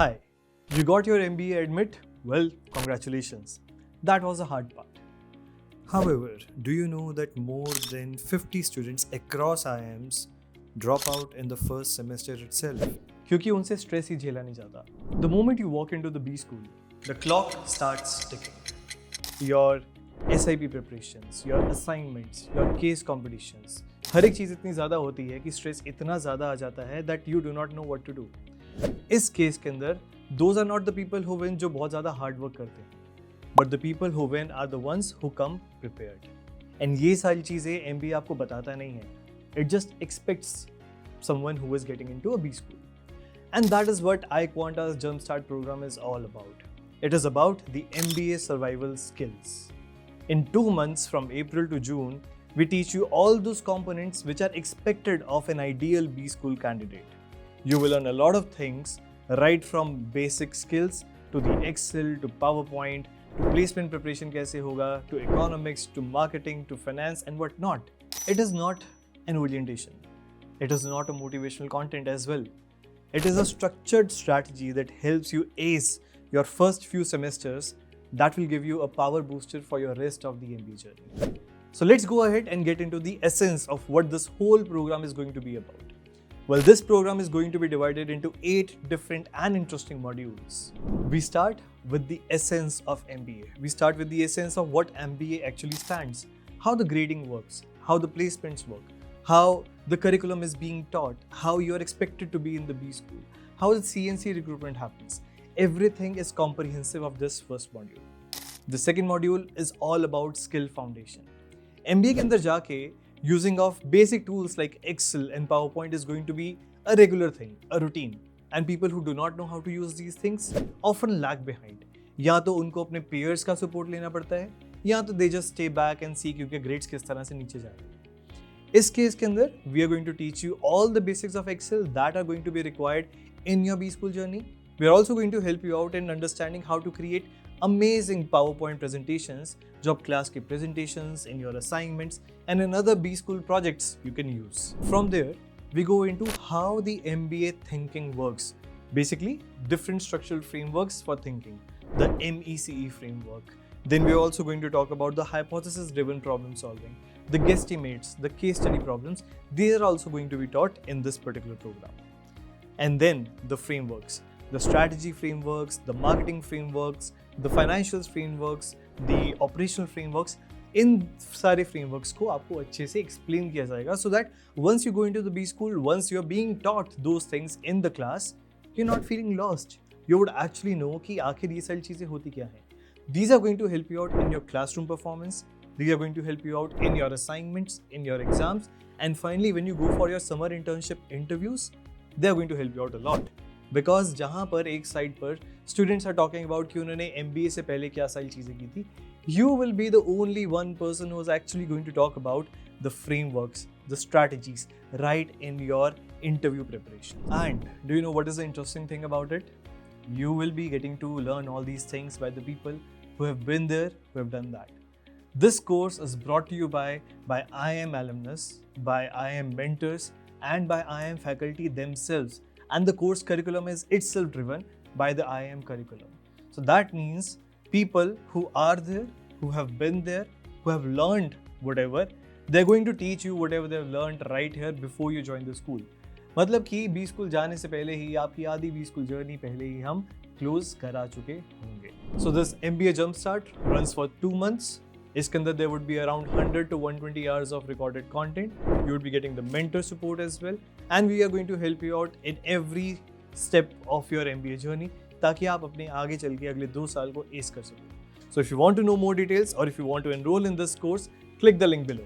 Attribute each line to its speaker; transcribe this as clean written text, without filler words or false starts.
Speaker 1: Hi, you got your MBA admit? Well, congratulations. That was the hard part. However, do you know that more than 50 students across IIMs drop out in the first semester itself? क्योंकि उनसे stress ही झेला नहीं जाता. The moment you walk into the B school, the clock starts ticking. Your SIP preparations, your assignments, your case competitions, हर एक चीज़ इतनी ज़्यादा होती है कि स्ट्रेस इतना ज़्यादा आ जाता है that you do not know what to do. इस केस के अंदर those are not the people who win जो बहुत ज़्यादा हार्ड वर्क करते हैं, but the people who win are the ones who come prepared. And ये सारी चीज़ें MBA आपको बताता नहीं है. It just expects someone who is getting into a B school. And that is what iQuanta's Jumpstart program is all about. It is about the MBA survival skills. In 2 months from April to June, we teach you all those components which are expected of an ideal B school candidate. You will learn a lot of things, right from basic skills to the Excel to PowerPoint to placement preparation kaise hoga, to economics, to marketing, to finance and what not. It is not an orientation. It is not a motivational content as well. It is a structured strategy that helps you ace your first few semesters that will give you a power booster for your rest of the MBA journey. So let's go ahead and get into the essence of what this whole program is going to be about. Well, this program is going to be divided into 8 different and interesting modules. We start with the essence of MBA. We start with the essence of what MBA actually stands, how the grading works, how the placements work, how the curriculum is being taught, how you are expected to be in the B school, how the CNC recruitment happens. Everything is comprehensive of this first module. The second module is all about skill foundation. MBA के अंदर जाके using of basic tools like Excel and PowerPoint is going to be a regular thing, a routine. And people who do not know how to use these things often lag behind. या तो उनको अपने peers का support लेना पड़ता है, या तो they just stay back and see क्योंकि grades किस तरह से नीचे जा रहे हैं. इस केस के अंदर we are going to teach you all the basics of Excel that are going to be required in your B school journey. We are also going to help you out in understanding how to create amazing PowerPoint presentations, job class के presentations, in your assignments and in other B school projects you can use. From there, we go into how the MBA thinking works. Basically, different structural frameworks for thinking, the MECE framework. Then we're also going to talk about the hypothesis-driven problem solving, the guesstimates, the case study problems. These are also going to be taught in this particular program. And then the frameworks, the strategy frameworks, the marketing frameworks, the financials frameworks, the operational frameworks. इन सारे frameworks को आपको अच्छे से explain किया जाएगा so that once you go into the B school, once you're being taught those things in the class, you're not feeling lost. You would actually know कि आखिर ये सारी चीज़ें होती क्या हैं. These are going to help you out in your classroom performance. These are going to help you out in your assignments, in your exams, and finally when you go for your summer internship interviews, they are going to help you out a lot. Because जहाँ पर एक side पर students are talking about कि उन्होंने MBA से पहले क्या सारी चीज़ें की थी, you will be the only one person who is actually going to talk about the frameworks, the strategies right in your interview preparation. And do you know what is the interesting thing about it? You will be getting to learn all these things by the people who have been there, who have done that. This course is brought to you by IIM alumnus, by IIM mentors, and by IIM faculty themselves. And the course curriculum is itself driven by the IIM curriculum. So that means people who are there, who have been there, who have learned whatever, they're going to teach you whatever they've learned right here before you join the school. मतलब कि B school जाने से पहले ही आपकी आधी B school journey पहले ही हम close करा चुके होंगे. So this MBA Jumpstart runs for 2 months. इसके अंदर there would be around 100 to 120 hours of recorded content. You would be getting the mentor support as well. And we are going to help you out in every step of your MBA journey ताकि आप अपने आगे चल के अगले 2 साल को ace कर सकें. So if you want to know more details or if you want to enroll in this course, click the link below.